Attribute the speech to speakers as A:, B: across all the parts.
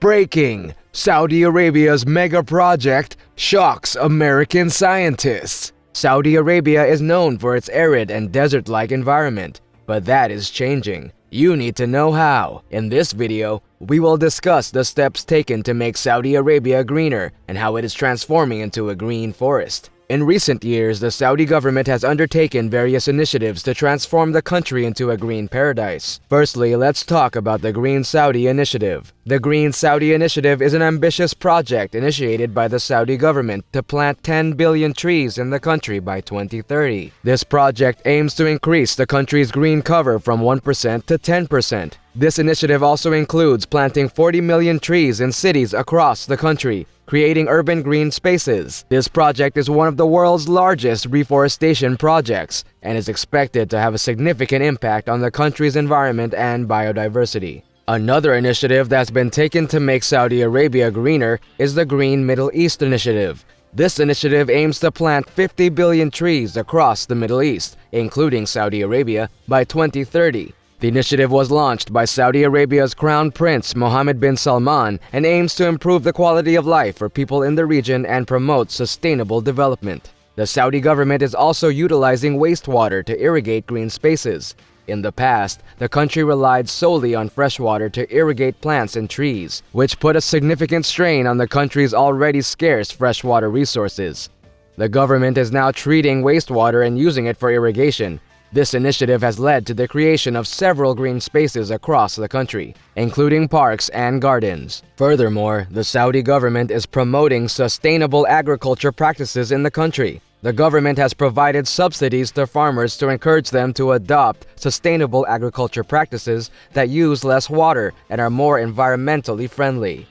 A: Breaking! Saudi Arabia's mega project shocks American scientists. Saudi Arabia is known for its arid and desert-like environment, but that is changing. You need to know how. In this video, we will discuss the steps taken to make Saudi Arabia greener and how it is transforming into a green forest. In recent years, the Saudi government has undertaken various initiatives to transform the country into a green paradise. Firstly, let's talk about the Green Saudi Initiative. The Green Saudi Initiative is an ambitious project initiated by the Saudi government to plant 10 billion trees in the country by 2030. This project aims to increase the country's green cover from 1% to 10%. This initiative also includes planting 40 million trees in cities across the country, creating urban green spaces. This project is one of the world's largest reforestation projects and is expected to have a significant impact on the country's environment and biodiversity. Another initiative that's been taken to make Saudi Arabia greener is the Green Middle East Initiative. This initiative aims to plant 50 billion trees across the Middle East, including Saudi Arabia, by 2030. The initiative was launched by Saudi Arabia's Crown Prince Mohammed bin Salman and aims to improve the quality of life for people in the region and promote sustainable development. The Saudi government is also utilizing wastewater to irrigate green spaces. In the past, the country relied solely on fresh water to irrigate plants and trees, which put a significant strain on the country's already scarce freshwater resources. The government is now treating wastewater and using it for irrigation. This initiative has led to the creation of several green spaces across the country, including parks and gardens. Furthermore, the Saudi government is promoting sustainable agriculture practices in the country. The government has provided subsidies to farmers to encourage them to adopt sustainable agriculture practices that use less water and are more environmentally friendly.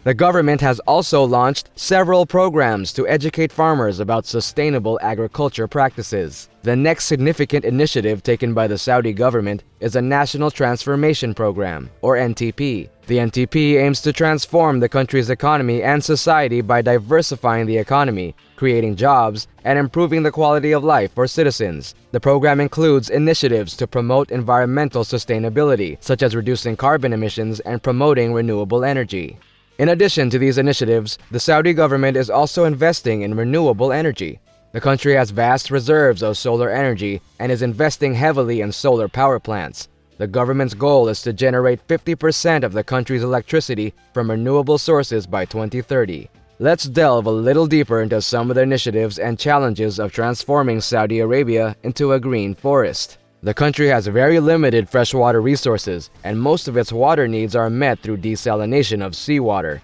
A: The government has also launched several programs to educate farmers about sustainable agriculture practices. The next significant initiative taken by the Saudi government is a National Transformation Program, or NTP. The NTP aims to transform the country's economy and society by diversifying the economy, creating jobs, and improving the quality of life for citizens. The program includes initiatives to promote environmental sustainability, such as reducing carbon emissions and promoting renewable energy. In addition to these initiatives, the Saudi government is also investing in renewable energy. The country has vast reserves of solar energy and is investing heavily in solar power plants. The government's goal is to generate 50% of the country's electricity from renewable sources by 2030. Let's delve a little deeper into some of the initiatives and challenges of transforming Saudi Arabia into a green forest. The country has very limited freshwater resources, and most of its water needs are met through desalination of seawater.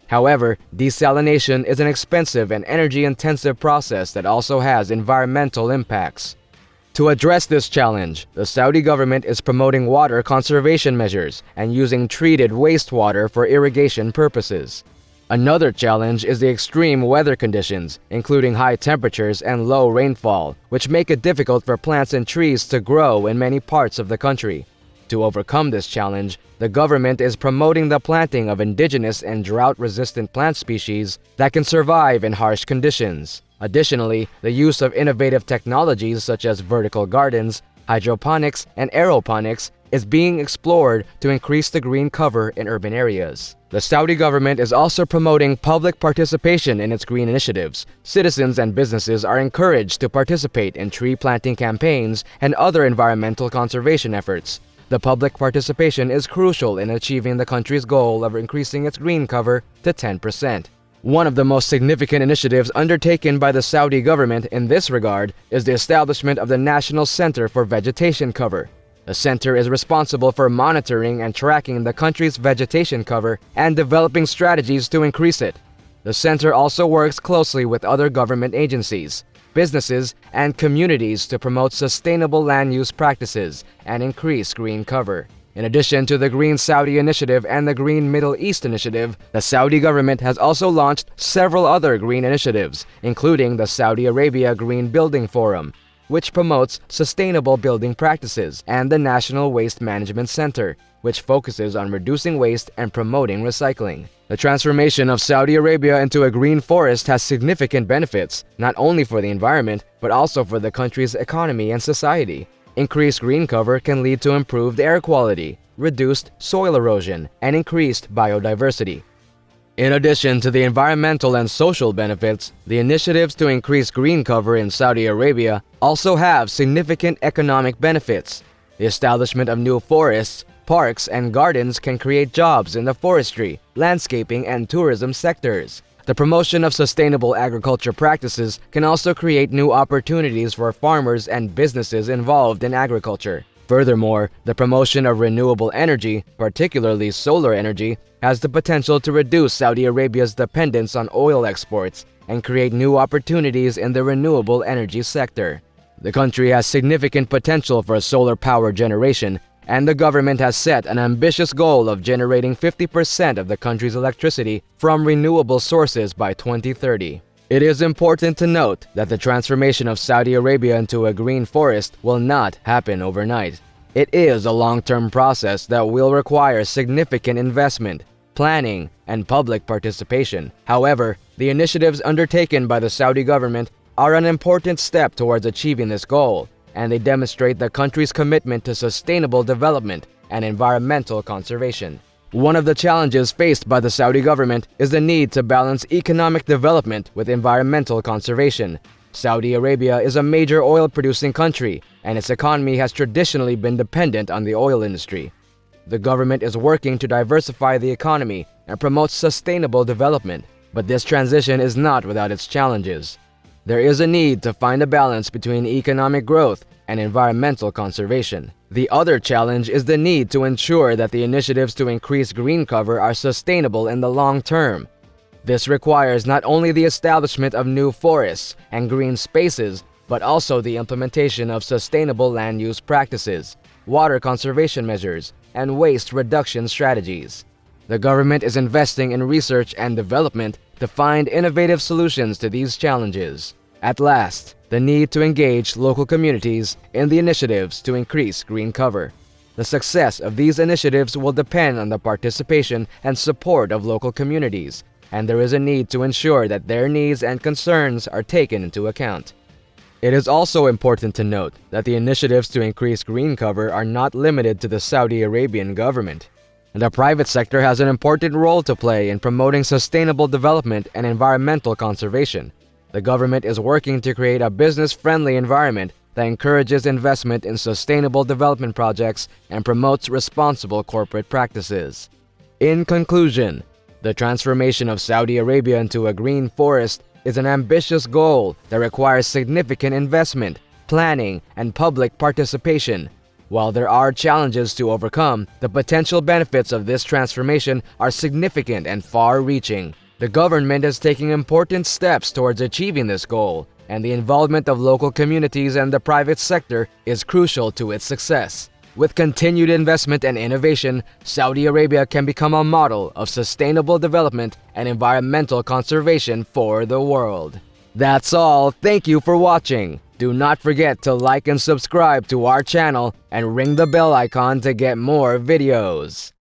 A: However, desalination is an expensive and energy-intensive process that also has environmental impacts. To address this challenge, the Saudi government is promoting water conservation measures and using treated wastewater for irrigation purposes. Another challenge is the extreme weather conditions, including high temperatures and low rainfall, which make it difficult for plants and trees to grow in many parts of the country. To overcome this challenge, the government is promoting the planting of indigenous and drought-resistant plant species that can survive in harsh conditions. Additionally, the use of innovative technologies such as vertical gardens, hydroponics, and aeroponics is being explored to increase the green cover in urban areas. The Saudi government is also promoting public participation in its green initiatives. Citizens and businesses are encouraged to participate in tree planting campaigns and other environmental conservation efforts. The public participation is crucial in achieving the country's goal of increasing its green cover to 10%. One of the most significant initiatives undertaken by the Saudi government in this regard is the establishment of the National Center for Vegetation Cover. The center is responsible for monitoring and tracking the country's vegetation cover and developing strategies to increase it. The center also works closely with other government agencies, businesses, and communities to promote sustainable land use practices and increase green cover. In addition to the Green Saudi Initiative and the Green Middle East Initiative, the Saudi government has also launched several other green initiatives, including the Saudi Arabia Green Building Forum, which promotes sustainable building practices, and the National Waste Management Center, which focuses on reducing waste and promoting recycling. The transformation of Saudi Arabia into a green forest has significant benefits, not only for the environment, but also for the country's economy and society. Increased green cover can lead to improved air quality, reduced soil erosion, and increased biodiversity. In addition to the environmental and social benefits, the initiatives to increase green cover in Saudi Arabia also have significant economic benefits. The establishment of new forests, parks, and gardens can create jobs in the forestry, landscaping, and tourism sectors. The promotion of sustainable agriculture practices can also create new opportunities for farmers and businesses involved in agriculture. Furthermore, the promotion of renewable energy, particularly solar energy, has the potential to reduce Saudi Arabia's dependence on oil exports and create new opportunities in the renewable energy sector. The country has significant potential for solar power generation, and the government has set an ambitious goal of generating 50% of the country's electricity from renewable sources by 2030. It is important to note that the transformation of Saudi Arabia into a green forest will not happen overnight. It is a long-term process that will require significant investment, planning, and public participation. However, the initiatives undertaken by the Saudi government are an important step towards achieving this goal, and they demonstrate the country's commitment to sustainable development and environmental conservation. One of the challenges faced by the Saudi government is the need to balance economic development with environmental conservation. Saudi Arabia is a major oil-producing country, and its economy has traditionally been dependent on the oil industry. The government is working to diversify the economy and promote sustainable development, but this transition is not without its challenges. There is a need to find a balance between economic growth and environmental conservation. The other challenge is the need to ensure that the initiatives to increase green cover are sustainable in the long term. This requires not only the establishment of new forests and green spaces, but also the implementation of sustainable land use practices, water conservation measures, and waste reduction strategies. The government is investing in research and development to find innovative solutions to these challenges. At last, the need to engage local communities in the initiatives to increase green cover. The success of these initiatives will depend on the participation and support of local communities, and there is a need to ensure that their needs and concerns are taken into account. It is also important to note that the initiatives to increase green cover are not limited to the Saudi Arabian government. The private sector has an important role to play in promoting sustainable development and environmental conservation. The government is working to create a business-friendly environment that encourages investment in sustainable development projects and promotes responsible corporate practices. In conclusion, the transformation of Saudi Arabia into a green forest is an ambitious goal that requires significant investment, planning, and public participation. While there are challenges to overcome, the potential benefits of this transformation are significant and far-reaching. The government is taking important steps towards achieving this goal, and the involvement of local communities and the private sector is crucial to its success. With continued investment and innovation, Saudi Arabia can become a model of sustainable development and environmental conservation for the world. That's all. Thank you for watching. Do not forget to like and subscribe to our channel and ring the bell icon to get more videos.